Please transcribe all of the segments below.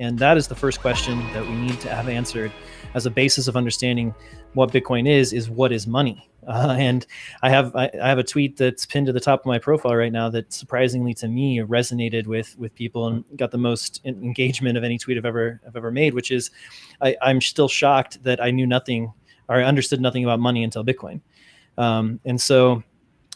And that is the first question that we need to have answered as a basis of understanding what Bitcoin is what is money? And I have a tweet that's pinned to the top of my profile right now that surprisingly to me resonated with people and got the most engagement of any tweet I've ever made, which is I'm still shocked that I knew nothing or I understood nothing about money until Bitcoin. And so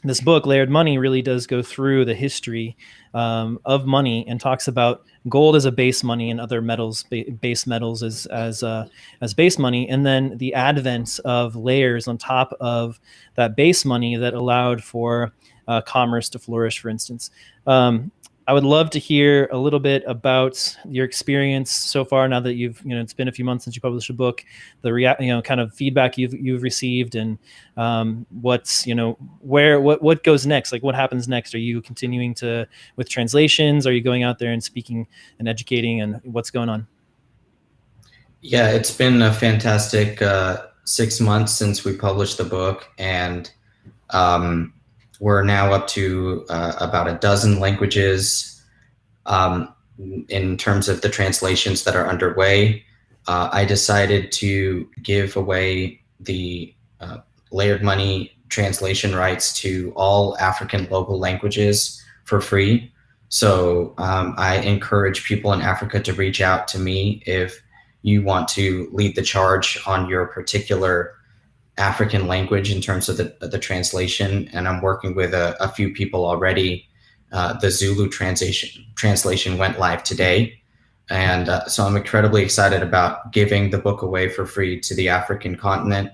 this book, Layered Money, really does go through the history of money and talks about gold as a base money and other metals, base metals as base money, and then the advent of layers on top of that base money that allowed for commerce to flourish, for instance. I would love to hear a little bit about your experience so far. Now that it's been a few months since you published a book, the kind of feedback you've received, and what's, what goes next? Like, what happens next? Are you continuing with translations? Are you going out there and speaking and educating, and what's going on? Yeah, it's been a fantastic 6 months since we published the book, and we're now up to about a dozen languages in terms of the translations that are underway. I decided to give away the Layered Money translation rights to all African local languages for free. So I encourage people in Africa to reach out to me if you want to lead the charge on your particular African language in terms of the translation. And I'm working with a few people already. The Zulu translation went live today. And so I'm incredibly excited about giving the book away for free to the African continent.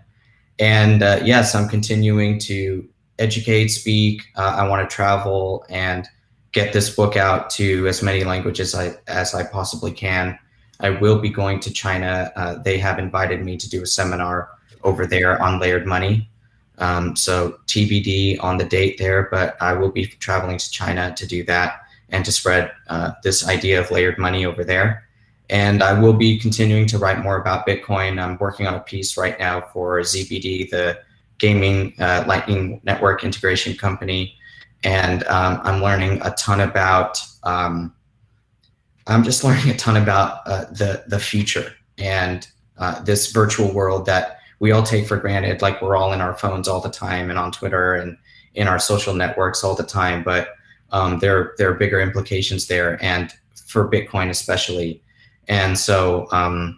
And yes, I'm continuing to educate, speak. I want to travel and get this book out to as many languages as I possibly can. I will be going to China. They have invited me to do a seminar over there on Layered Money. So TBD on the date there, but I will be traveling to China to do that and to spread this idea of layered money over there. And I will be continuing to write more about Bitcoin. I'm working on a piece right now for ZBD, the gaming Lightning Network integration company. And I'm learning a ton about, the future and this virtual world that we all take for granted, like we're all in our phones all the time and on Twitter and in our social networks all the time. But there are bigger implications there, and for Bitcoin especially. And so I'm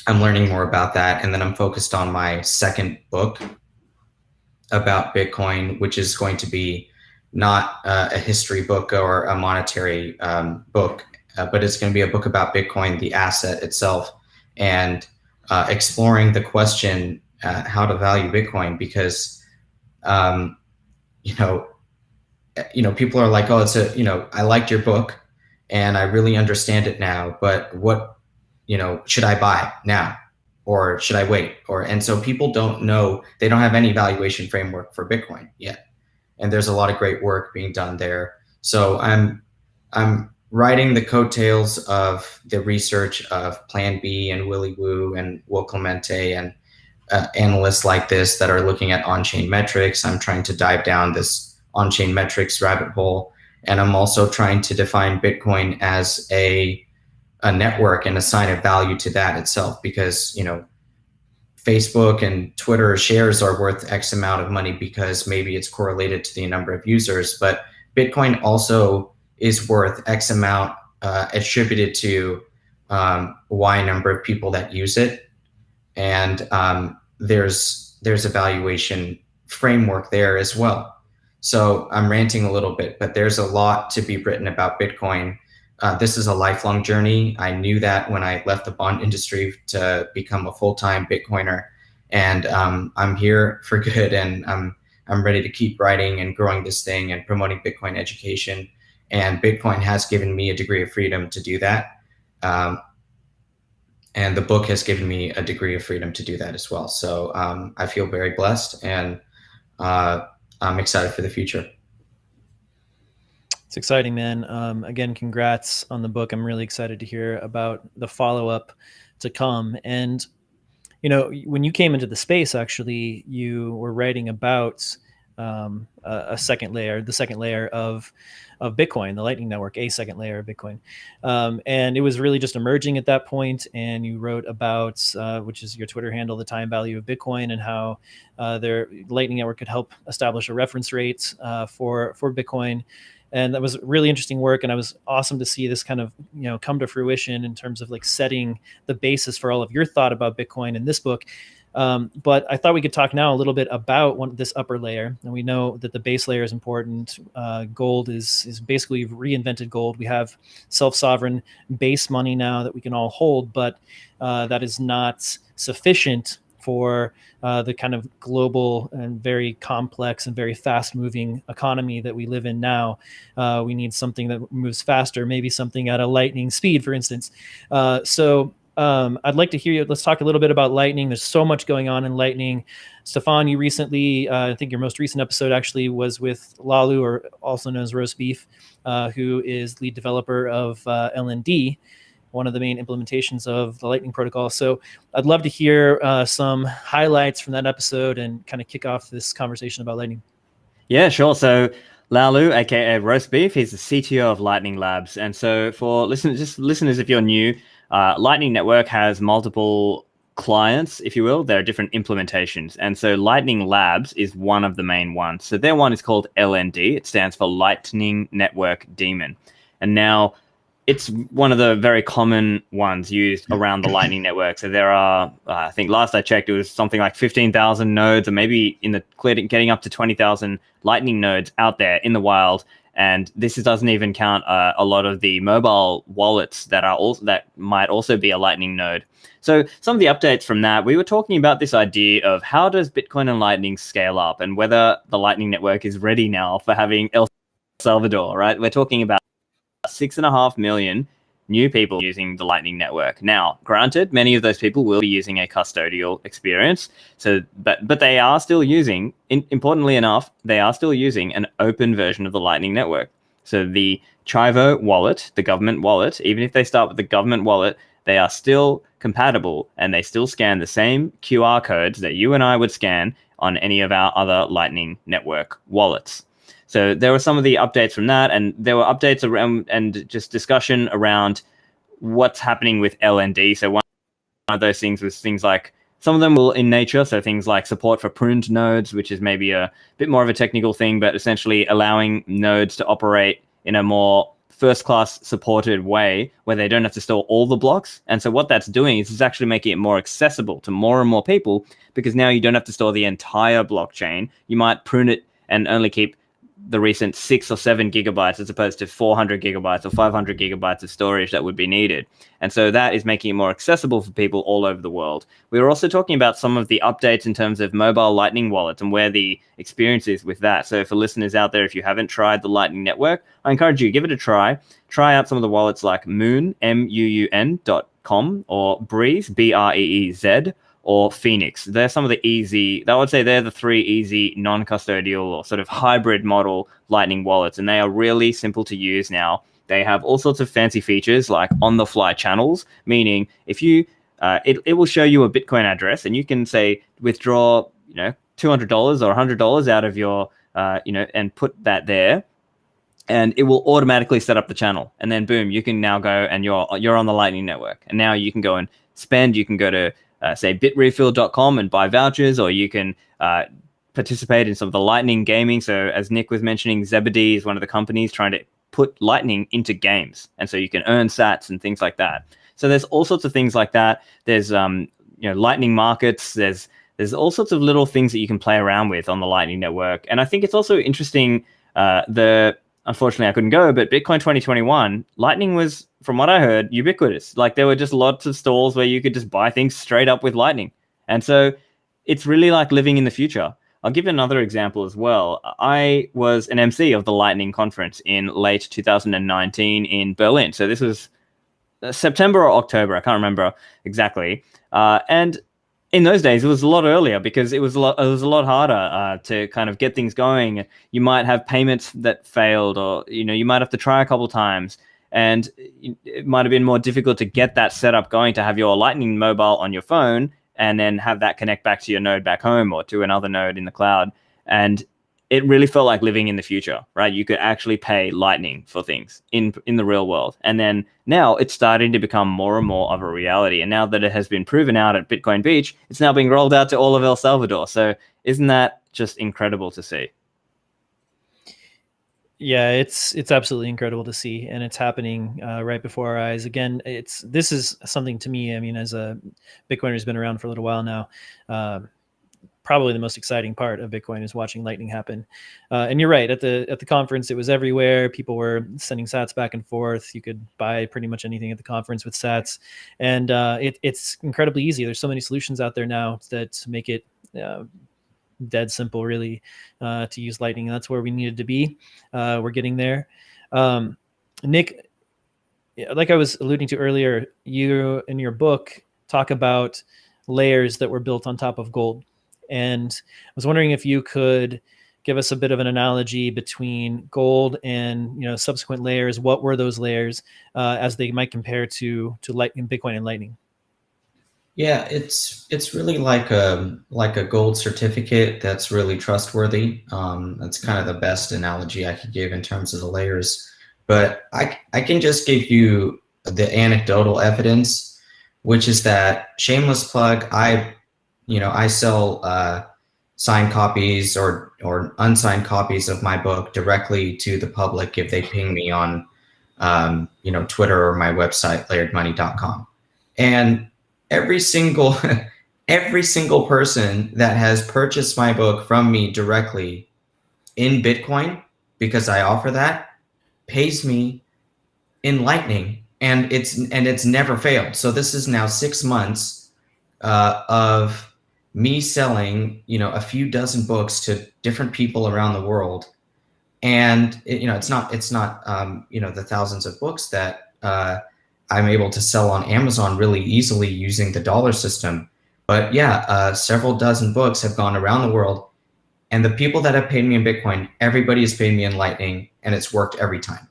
learning more about that. And then I'm focused on my second book about Bitcoin, which is going to be not a history book or a monetary book, but it's going to be a book about Bitcoin, the asset itself, and exploring the question how to value Bitcoin, because people are like, oh, I liked your book and I really understand it now, but what should I buy now or should I wait? And so people don't know, they don't have any valuation framework for Bitcoin yet, and there's a lot of great work being done there. So I'm writing the coattails of the research of Plan B and Willy Woo and Will Clemente and analysts like this that are looking at on-chain metrics. I'm trying to dive down this on-chain metrics rabbit hole. And I'm also trying to define Bitcoin as a network and assign a value to that itself, because, Facebook and Twitter shares are worth X amount of money because maybe it's correlated to the number of users, but Bitcoin also is worth X amount attributed to Y number of people that use it. And there's a valuation framework there as well. So I'm ranting a little bit, but there's a lot to be written about Bitcoin. This is a lifelong journey. I knew that when I left the bond industry to become a full-time Bitcoiner, and I'm here for good, and I'm ready to keep writing and growing this thing and promoting Bitcoin education. And Bitcoin has given me a degree of freedom to do that. And the book has given me a degree of freedom to do that as well. So I feel very blessed, and I'm excited for the future. It's exciting, man. Again, congrats on the book. I'm really excited to hear about the follow-up to come. And, when you came into the space, actually, you were writing about a second layer, the second layer of Bitcoin, the Lightning Network, a second layer of Bitcoin. And it was really just emerging at that point. And you wrote about, which is your Twitter handle, the time value of Bitcoin, and how their Lightning Network could help establish a reference rate for Bitcoin. And that was really interesting work. And I was awesome to see this kind of, come to fruition in terms of like setting the basis for all of your thought about Bitcoin in this book. But I thought we could talk now a little bit about this upper layer. And we know that the base layer is important. Gold is basically reinvented gold. We have self-sovereign base money now that we can all hold, but that is not sufficient for the kind of global and very complex and very fast-moving economy that we live in now. We need something that moves faster, maybe something at a lightning speed, for instance. I'd like to hear you. Let's talk a little bit about Lightning. There's so much going on in Lightning. Stephan, you recently, I think your most recent episode actually was with Lalu, or also known as Roast Beef, who is lead developer of LND, one of the main implementations of the Lightning protocol. So I'd love to hear some highlights from that episode and kind of kick off this conversation about Lightning. Yeah, sure. So Lalu, aka Roast Beef, he's the CTO of Lightning Labs. And so for listeners, if you're new, Lightning Network has multiple clients, if you will. There are different implementations. And so Lightning Labs is one of the main ones. So their one is called LND. It stands for Lightning Network Daemon. And now it's one of the very common ones used around the Lightning Network. So there are, I think last I checked, it was something like 15,000 nodes, or maybe getting up to 20,000 Lightning nodes out there in the wild. And this doesn't even count a lot of the mobile wallets that might also be a Lightning node. So some of the updates from that, we were talking about this idea of how does Bitcoin and Lightning scale up, and whether the Lightning Network is ready now for having El Salvador, right? We're talking about 6.5 million new people using the Lightning Network. Now, granted, many of those people will be using a custodial experience. So, but they are still using, importantly enough, they are still using an open version of the Lightning Network. So the Chivo wallet, the government wallet, even if they start with the government wallet, they are still compatible, and they still scan the same QR codes that you and I would scan on any of our other Lightning Network wallets. So there were some of the updates from that, and there were updates around and just discussion around what's happening with LND. So one of those things was things like, some of them will in nature, so things like support for pruned nodes, which is maybe a bit more of a technical thing, but essentially allowing nodes to operate in a more first-class supported way where they don't have to store all the blocks. And so what that's doing is it's actually making it more accessible to more and more people, because now you don't have to store the entire blockchain. You might prune it and only keep the recent 6 or 7 gigabytes as opposed to 400 gigabytes or 500 gigabytes of storage that would be needed. And so that is making it more accessible for people all over the world. We were also talking about some of the updates in terms of mobile Lightning wallets and where the experience is with that. So for listeners out there, if you haven't tried the Lightning Network, I encourage you, give it a try. Try out some of the wallets like Moon, MUUN.com, or Breeze, BREEZ, or Phoenix. They're some of the easy, I would say they're the 3 easy non-custodial or sort of hybrid model Lightning wallets, and they are really simple to use now. They have all sorts of fancy features like on-the-fly channels, meaning if you, it will show you a Bitcoin address, and you can say withdraw, $200 or $100 out of your, and put that there, and it will automatically set up the channel. And then boom, you can now go and you're on the Lightning Network, and now you can go and spend. You can go to say bitrefill.com and buy vouchers, or you can participate in some of the Lightning gaming. So as Nick was mentioning, Zebedee is one of the companies trying to put Lightning into games, and so you can earn sats and things like that. So there's all sorts of things like that. There's Lightning markets. There's all sorts of little things that you can play around with on the Lightning Network. And I think it's also interesting, unfortunately I couldn't go, but Bitcoin 2021, Lightning was, from what I heard, ubiquitous. Like there were just lots of stalls where you could just buy things straight up with Lightning. And so it's really like living in the future. I'll give another example as well. I was an MC of the Lightning conference in late 2019 in Berlin. So this was September or October, I can't remember exactly. And in those days, it was a lot earlier because it was a lot harder to kind of get things going. You might have payments that failed, or you might have to try a couple times, and it might have been more difficult to get that setup going, to have your Lightning mobile on your phone and then have that connect back to your node back home or to another node in the cloud. And it really felt like living in the future, right? You could actually pay Lightning for things in the real world. And then now it's starting to become more and more of a reality. And now that it has been proven out at Bitcoin Beach, it's now being rolled out to all of El Salvador. So isn't that just incredible to see? Yeah, it's absolutely incredible to see, and it's happening right before our eyes. Again, this is something to me. I mean, as a Bitcoiner who's been around for a little while now, probably the most exciting part of Bitcoin is watching Lightning happen. And you're right, at the conference, it was everywhere. People were sending sats back and forth. You could buy pretty much anything at the conference with sats, and it's incredibly easy. There's so many solutions out there now that make it dead simple, really, to use Lightning. And that's where we needed to be. We're getting there. Nik, like I was alluding to earlier, you in your book talk about layers that were built on top of gold. And I was wondering if you could give us a bit of an analogy between gold and subsequent layers. What were those layers as they might compare to Lightning, Bitcoin, and Lightning? Yeah, it's really like a gold certificate that's really trustworthy. That's kind of the best analogy I could give in terms of the layers. But I can just give you the anecdotal evidence, which is that, shameless plug, I sell signed copies or unsigned copies of my book directly to the public if they ping me on Twitter or my website, layeredmoney.com. And every single person that has purchased my book from me directly in Bitcoin, because I offer that, pays me in Lightning, and it's never failed. So this is now 6 months of me selling a few dozen books to different people around the world, and it's not the thousands of books that I'm able to sell on Amazon really easily using the dollar system. But yeah, several dozen books have gone around the world, and the people that have paid me in Bitcoin, everybody has paid me in Lightning, and it's worked every time.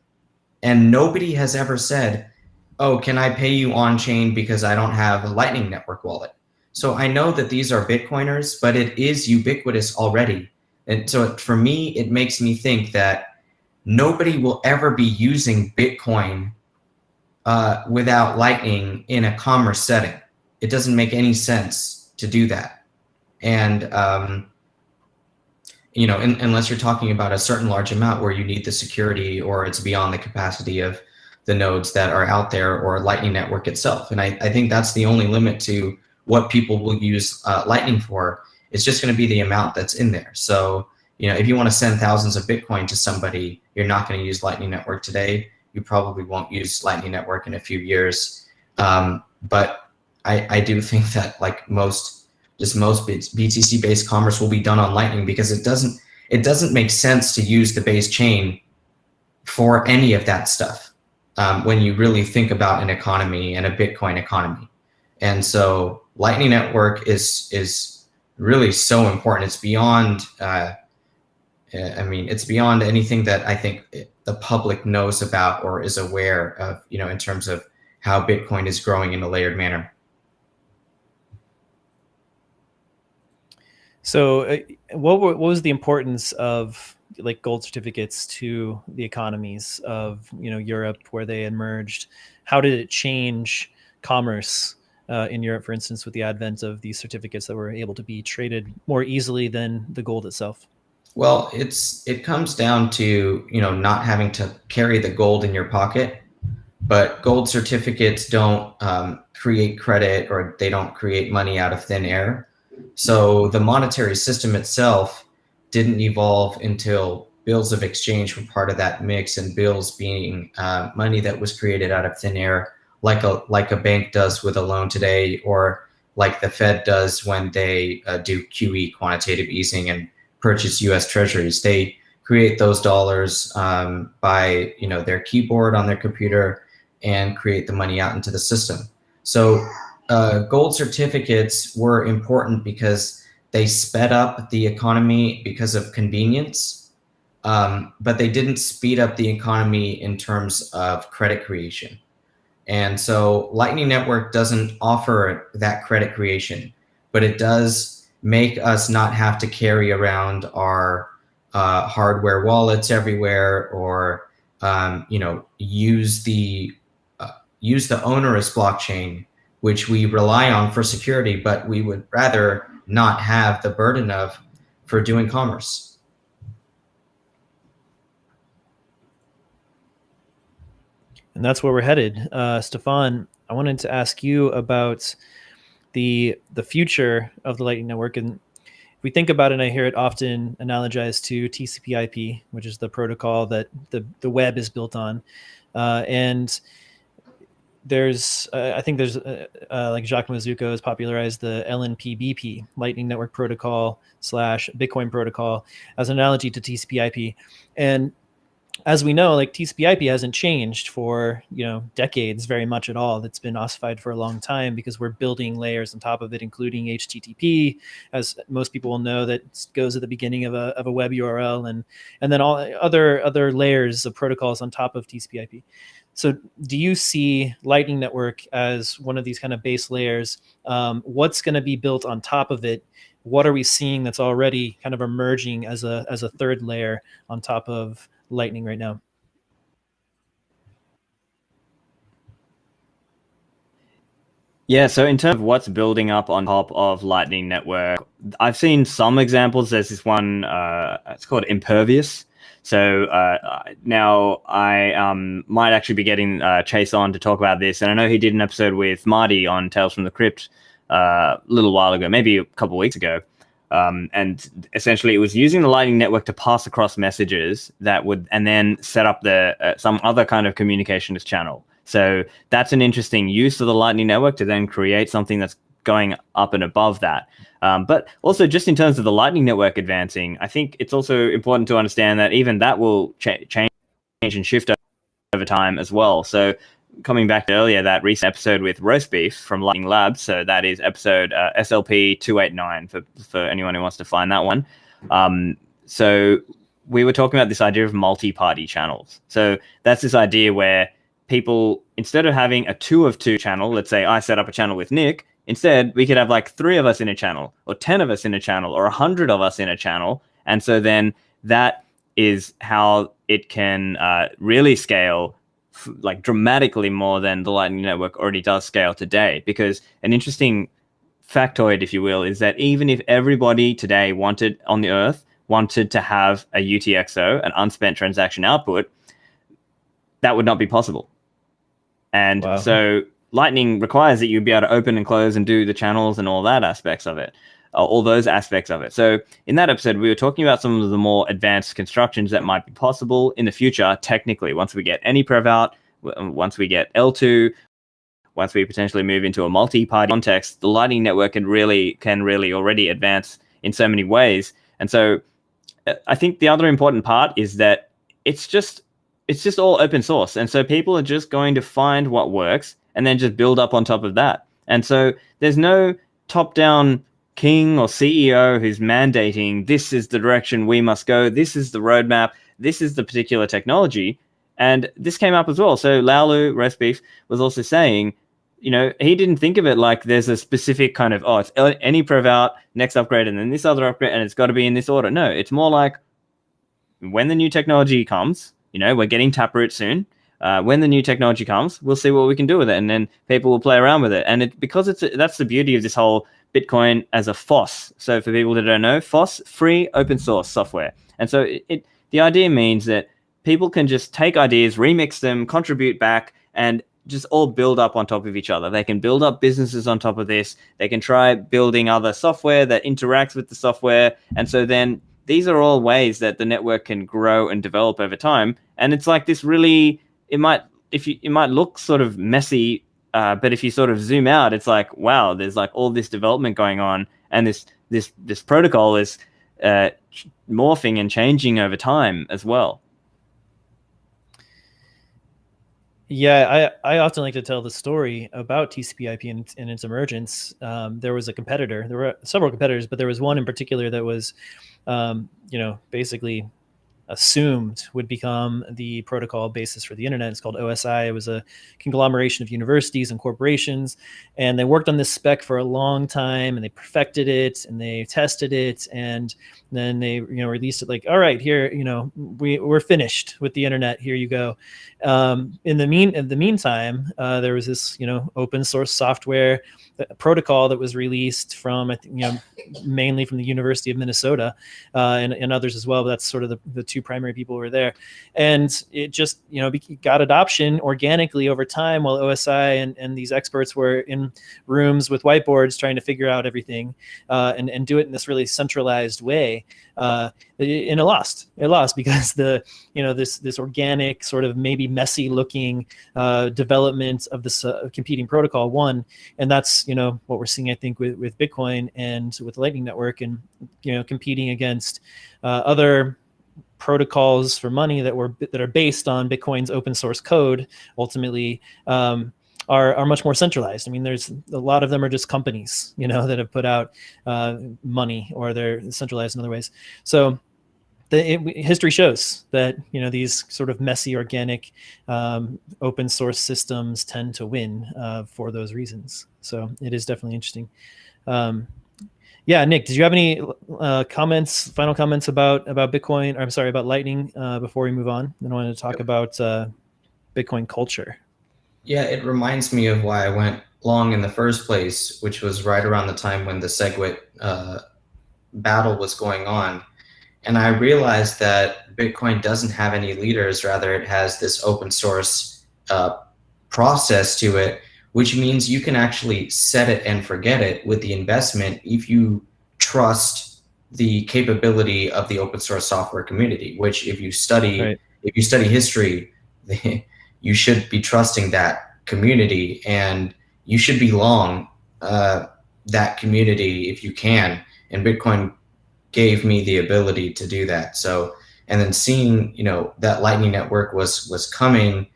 And nobody has ever said, oh, can I pay you on chain because I don't have a Lightning Network wallet? So I know that these are Bitcoiners, but it is ubiquitous already. And so for me, it makes me think that nobody will ever be using Bitcoin without Lightning in a commerce setting. It doesn't make any sense to do that. And, unless you're talking about a certain large amount where you need the security or it's beyond the capacity of the nodes that are out there or Lightning Network itself. And I think that's the only limit to what people will use Lightning for. It's just going to be the amount that's in there. So, if you want to send thousands of Bitcoin to somebody, you're not going to use Lightning Network today. You probably won't use Lightning Network in a few years. But I do think that most BTC-based commerce will be done on Lightning, because it doesn't make sense to use the base chain for any of that stuff when you really think about an economy and a Bitcoin economy. And so Lightning Network is really so important. It's beyond it's beyond anything that I think the public knows about or is aware of, in terms of how Bitcoin is growing in a layered manner. So what was the importance of gold certificates to the economies of Europe where they emerged? How did it change commerce in Europe, for instance, with the advent of these certificates that were able to be traded more easily than the gold itself? Well, it comes down to not having to carry the gold in your pocket, but gold certificates don't create credit, or they don't create money out of thin air. So the monetary system itself didn't evolve until bills of exchange were part of that mix, and bills being money that was created out of thin air, like a bank does with a loan today, or like the Fed does when they do QE, quantitative easing, and purchase U.S. Treasuries. They create those dollars by their keyboard on their computer and create the money out into the system. So gold certificates were important because they sped up the economy because of convenience, but they didn't speed up the economy in terms of credit creation. And so Lightning Network doesn't offer that credit creation, but it does make us not have to carry around our hardware wallets everywhere, or use the onerous blockchain, which we rely on for security, but we would rather not have the burden of for doing commerce. And that's where we're headed. Stephan, I wanted to ask you about the future of the Lightning Network. And if we think about it, I hear it often analogized to TCP/IP, which is the protocol that the web is built on. And there's, I think there's like Jacques Mazuko has popularized the LNP-BP, Lightning Network Protocol / Bitcoin Protocol, as an analogy to TCP/IP. And as we know, like TCP/IP hasn't changed for decades very much at all. It's been ossified for a long time because we're building layers on top of it, including HTTP, as most people will know, that goes at the beginning of a web URL, and then all other layers of protocols on top of TCP/IP. So do you see Lightning Network as one of these kind of base layers? What's going to be built on top of it? What are we seeing that's already kind of emerging as a third layer on top of Lightning right now? Yeah, so in terms of what's building up on top of Lightning Network, I've seen some examples. There's this one, it's called Impervious. So now I might actually be getting Chase on to talk about this. And I know he did an episode with Marty on Tales from the Crypt a little while ago, maybe a couple of weeks ago. And essentially it was using the Lightning Network to pass across messages that would, and then set up some other kind of communications channel. So that's an interesting use of the Lightning Network to then create something that's going up and above that. But also just in terms of the Lightning Network advancing, I think it's also important to understand that even that will change and shift over time as well. So coming back to earlier, that recent episode with Roast Beef from Lightning Labs, so that is episode SLP 289 for anyone who wants to find that one. So we were talking about this idea of multi-party channels. So that's this idea where people, instead of having a 2 of 2 channel, let's say I set up a channel with Nick, instead we could have like 3 of us in a channel, or 10 of us in a channel, or 100 of us in a channel. And so then that is how it can really scale like dramatically more than the Lightning Network already does scale today. Because an interesting factoid, if you will, is that even if everybody today on the earth wanted to have a UTXO, an unspent transaction output, that would not be possible. And wow. So Lightning requires that you be able to open and close and do the channels and all that aspects of it, all those aspects of it. So in that episode, we were talking about some of the more advanced constructions that might be possible in the future, technically, once we get AnyPrev out, once we get L2, once we potentially move into a multi-party context, the Lightning Network can really already advance in so many ways. And so I think the other important part is that it's just all open source. And so people are just going to find what works and then just build up on top of that. And so there's no top-down king or CEO who's mandating this is the direction we must go, this is the roadmap, this is the particular technology. And this came up as well. So Laulu, Roast Beef, was also saying, he didn't think of it like there's a specific kind of, it's AnyPrev out, next upgrade, and then this other upgrade, and it's got to be in this order. No, it's more like when the new technology comes, we're getting Taproot soon. When the new technology comes, we'll see what we can do with it, and then people will play around with it. And that's the beauty of this whole Bitcoin as a FOSS. So for people that don't know, FOSS, free open source software. And so the idea means that people can just take ideas, remix them, contribute back, and just all build up on top of each other. They can build up businesses on top of this. They can try building other software that interacts with the software. And so then these are all ways that the network can grow and develop over time. And it's like this really, it might look sort of messy, but if you sort of zoom out, it's like, wow, there's like all this development going on, and this protocol is morphing and changing over time as well. Yeah, I often like to tell the story about TCP/IP and its emergence. There was a competitor. There were several competitors, but there was one in particular that was, basically assumed would become the protocol basis for the internet. It's called OSI. It was a conglomeration of universities and corporations, and they worked on this spec for a long time, and they perfected it, and they tested it, and then they released it like, all right, here, we're finished with the internet. Here you go. In the meantime, there was this open source software protocol that was released from, I think, mainly from the University of Minnesota, and others as well. But that's sort of the two primary people who were there, and it just got adoption organically over time, while OSI and these experts were in rooms with whiteboards trying to figure out everything, and do it in this really centralized way. And it lost because this organic, sort of maybe messy looking development of this competing protocol won. And that's what we're seeing, I think, with Bitcoin and with the Lightning Network, and competing against other protocols for money that are based on Bitcoin's open source code. Ultimately, are much more centralized. I mean, there's a lot of them are just companies, that have put out money, or they're centralized in other ways. So history shows that these sort of messy, organic, open source systems tend to win for those reasons. So it is definitely interesting. Yeah, Nick, did you have any final comments about Bitcoin? Or I'm sorry, about Lightning before we move on? Then I wanted to talk about Bitcoin culture. Yeah, it reminds me of why I went long in the first place, which was right around the time when the SegWit battle was going on. And I realized that Bitcoin doesn't have any leaders, rather it has this open source process to it, which means you can actually set it and forget it with the investment if you trust the capability of the open source software community, which if you study history, you should be trusting that community, and you should be long that community if you can. And Bitcoin gave me the ability to do that. So, and then seeing, that Lightning Network was coming,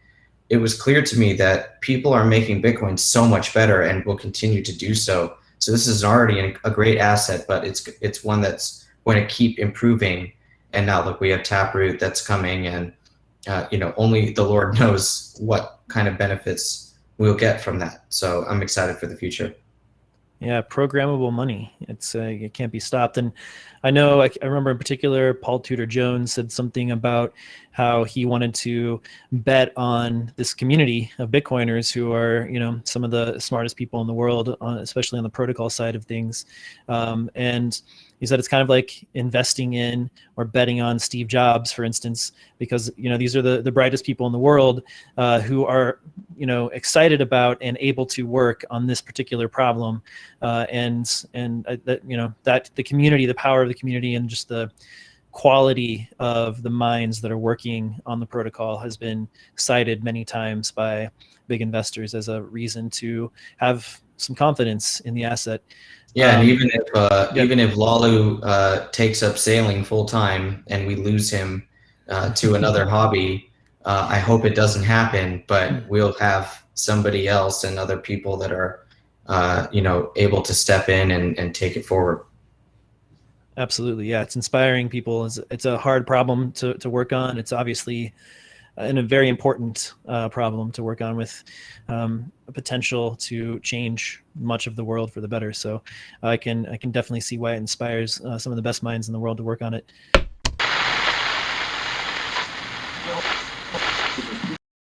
it was clear to me that people are making Bitcoin so much better and will continue to do so. So this is already a great asset, but it's one that's going to keep improving. And now look, we have Taproot that's coming, and only the Lord knows what kind of benefits we'll get from that. So I'm excited for the future. Yeah, programmable money. It can't be stopped. And I know, I remember in particular, Paul Tudor Jones said something about how he wanted to bet on this community of Bitcoiners who are, some of the smartest people in the world, especially on the protocol side of things. And he said it's kind of like investing in or betting on Steve Jobs, for instance, because these are the brightest people in the world who are excited about and able to work on this particular problem, and that the community, the power of the community, and just the quality of the minds that are working on the protocol has been cited many times by big investors as a reason to have some confidence in the asset. Yeah, and even if Lalu takes up sailing full time and we lose him to another hobby, I hope it doesn't happen. But we'll have somebody else and other people that are, able to step in and take it forward. Absolutely, yeah. It's inspiring people. It's a hard problem to work on. It's obviously and a very important problem to work on, with a potential to change much of the world for the better. So I can definitely see why it inspires some of the best minds in the world to work on it.